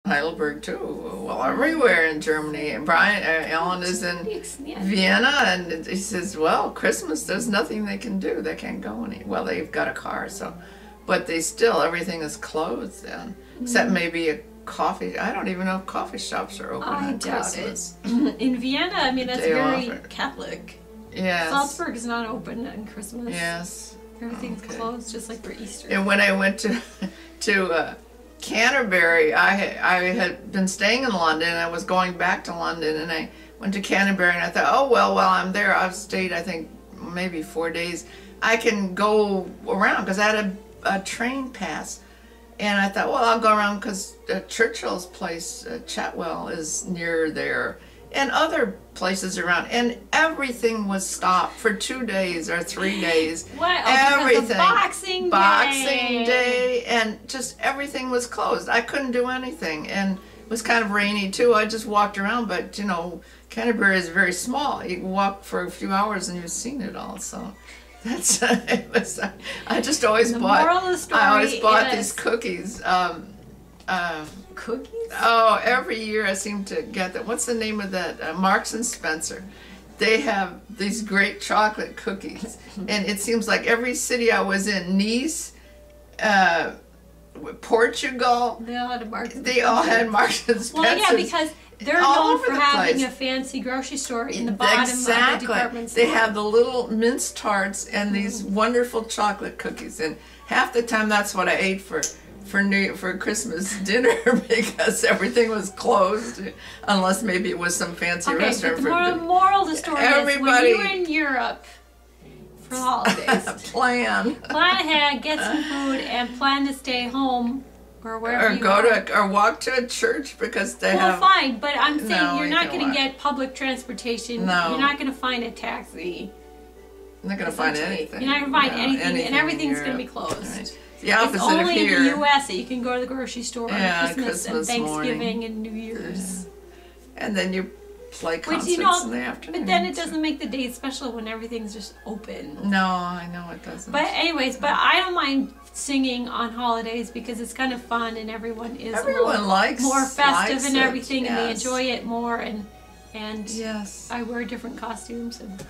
Heidelberg too. Well, everywhere in Germany. And Brian, Alan is in Vienna, and he says, "Well, Christmas, there's nothing they can do. They can't go any. Well, they've got a car, so, but they still everything is closed then, except maybe a coffee. I don't even know if coffee shops are open on Christmas. I doubt it. In Vienna, I mean, that's very Catholic. Yes. Salzburg is not open on Christmas. Yes. Everything's closed, just like for Easter. And when I went to Canterbury, I had been staying in London, and I was going back to London, and I went to Canterbury, and I thought, oh, well, while I'm there, I've stayed, I think, maybe 4 days. I can go around, because I had a train pass. And I thought, well, I'll go around, because Churchill's place, Chatwell, is near there, and other places around. And everything was stopped for 2 days or 3 days. What? Oh, everything. Boxing Day. And just everything was closed. I couldn't do anything. And it was kind of rainy, too. I just walked around, but, you know, Canterbury is very small. You can walk for a few hours, and you've seen it all, so... That's I just always bought these cookies. Cookies? Oh, every year I seem to get them. What's the name of that? Marks and Spencer. They have these great chocolate cookies, and it seems like every city I was in, Nice, Portugal, they all had Marks and Spencer. They all had Marks and Spencer. Well, yeah, because they're known for having a fancy grocery store in the bottom of the department store. They have the little mince tarts and these wonderful chocolate cookies, and half the time that's what I ate for Christmas dinner because everything was closed, unless maybe it was some fancy restaurant. But the moral of the story is when you're in Europe for the holidays, plan ahead, get some food, and plan to stay home. Or wherever or walk to a church because they have... Well, fine, but I'm saying you're not going to get public transportation. No. You're not going to find a taxi. You're not going to find anything. You're not going to find anything, and everything's going to be closed. Right. The opposite it's only of here. in the U.S. that you can go to the grocery store on Christmas and Thanksgiving morning. And New Year's. Yeah. And then you play concerts in the afternoon. But then it doesn't make the day special when everything's just open. No, I know it doesn't. But anyways, I don't mind singing on holidays because it's kind of fun and everyone is more festive and everything, and they enjoy it more, and yes, I wear different costumes. And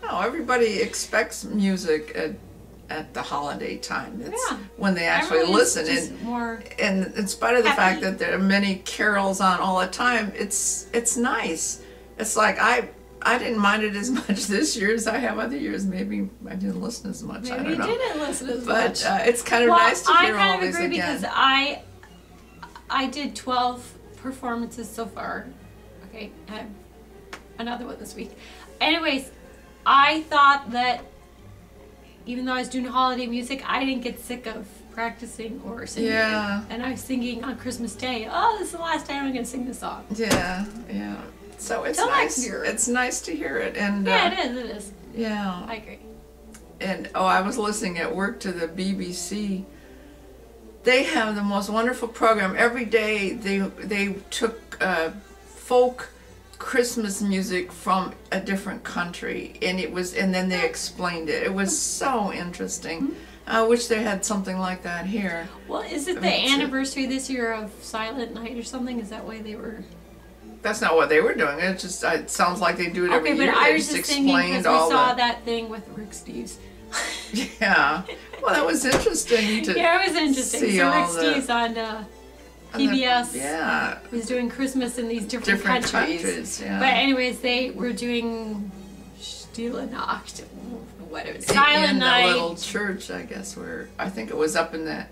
no, everybody expects music at the holiday time. It's when they actually listen, and in spite of the fact that there are many carols on all the time, it's nice. It's like I didn't mind it as much this year as I have other years. Maybe I didn't listen as much. Maybe I don't know. You didn't listen as much. But it's kind of nice to hear all these again. I kind of agree because I did 12 performances so far. Okay, I have another one this week. Anyways, I thought that even though I was doing holiday music, I didn't get sick of practicing or singing. Yeah. And I was singing on Christmas Day, oh, this is the last time I'm going to sing this song. Yeah, yeah. So it's nice. It's nice to hear it, and yeah, it is. Yeah, I agree. And I was listening at work to the BBC. They have the most wonderful program every day. They took folk Christmas music from a different country, and then they explained it. It was so interesting. Mm-hmm. I wish they had something like that here. Well, is it the anniversary this year of Silent Night or something? Is that why they were? That's not what they were doing. It just sounds like they do it every year. Okay, but I was just thinking because we saw that thing with Rick Steves. Yeah. Well, that was interesting to yeah, it was interesting. See so Rick Steves on PBS was doing Christmas in these different countries. Yeah. But anyways, they were doing Stille Nacht, whatever. Silent Night. In the little church, I guess, where I think it was up in the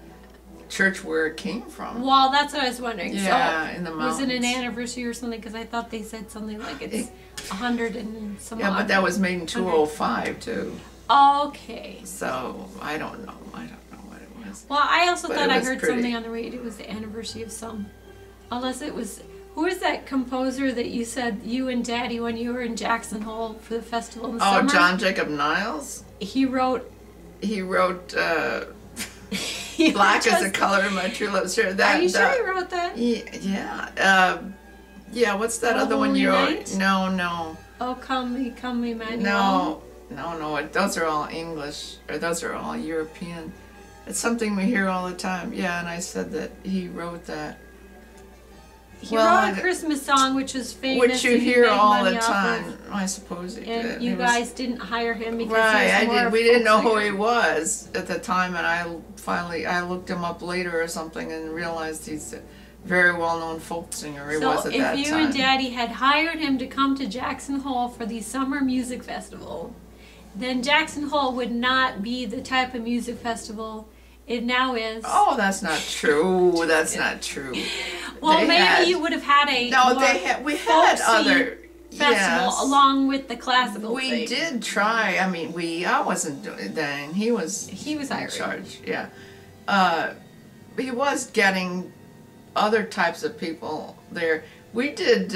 church where it came from. Well, that's what I was wondering. Yeah, so, in the mountains. Was it an anniversary or something? Because I thought they said something like it's 100 and some. Yeah, but that was made in 205 too. Okay. So I don't know. I don't know what it was. Well, I also thought I heard something on the radio. It was the anniversary of some. Unless it was. Who is that composer that you said you and Daddy when you were in Jackson Hole for the festival in the summer? Oh, John Jacob Niles. He wrote. Black is the color of my true love's hair. Are you sure he wrote that? Yeah. Yeah, what's that other one you wrote? No. Oh, come me, Manuel. No. Those are all English, or those are all European. It's something we hear all the time. Yeah, and I said that he wrote that. He wrote a Christmas song, which was famous. Which you hear all the time. I suppose he did. And you guys didn't hire him because right, he was more we didn't know who he was at the time, and I looked him up later or something and realized he's a very well-known folk singer. He was at that time. So if you and Daddy had hired him to come to Jackson Hole for the Summer Music Festival, then Jackson Hole would not be the type of music festival it now is. Oh, that's not true. That's not true. Well, maybe you would have had a we had other festival along with the classical. We did try. I mean, I wasn't doing that. He was hired. in charge. Yeah, he was getting other types of people there. We did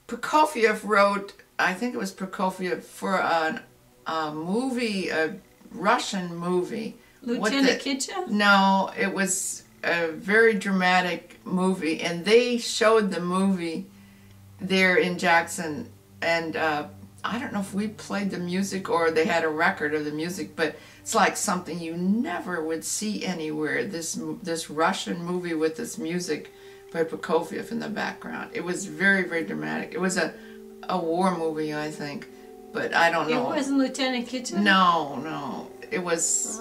Prokofiev wrote. I think it was Prokofiev for a movie, a Russian movie. Lieutenant Kitchev? No, it was a very dramatic movie, and they showed the movie there in Jackson, and I don't know if we played the music or they had a record of the music, but it's like something you never would see anywhere, this Russian movie with this music by Prokofiev in the background. It was very, very dramatic. It was a war movie, I think. But I don't know. It wasn't Lieutenant Kitchev? No. It was,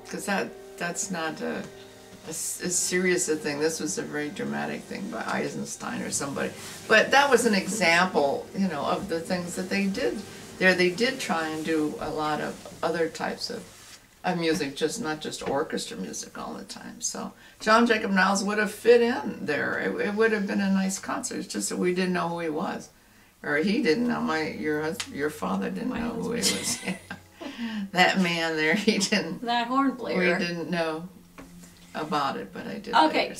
because that's not as serious a thing. This was a very dramatic thing by Eisenstein or somebody. But that was an example, of the things that they did there. They did try and do a lot of other types of music, not just orchestra music all the time. So John Jacob Niles would have fit in there. It would have been a nice concert. It's just that we didn't know who he was. Or he didn't know. Your father didn't know who he was. Yeah. That man there, he didn't. That horn player. We didn't know about it, but I did. Okay. Later.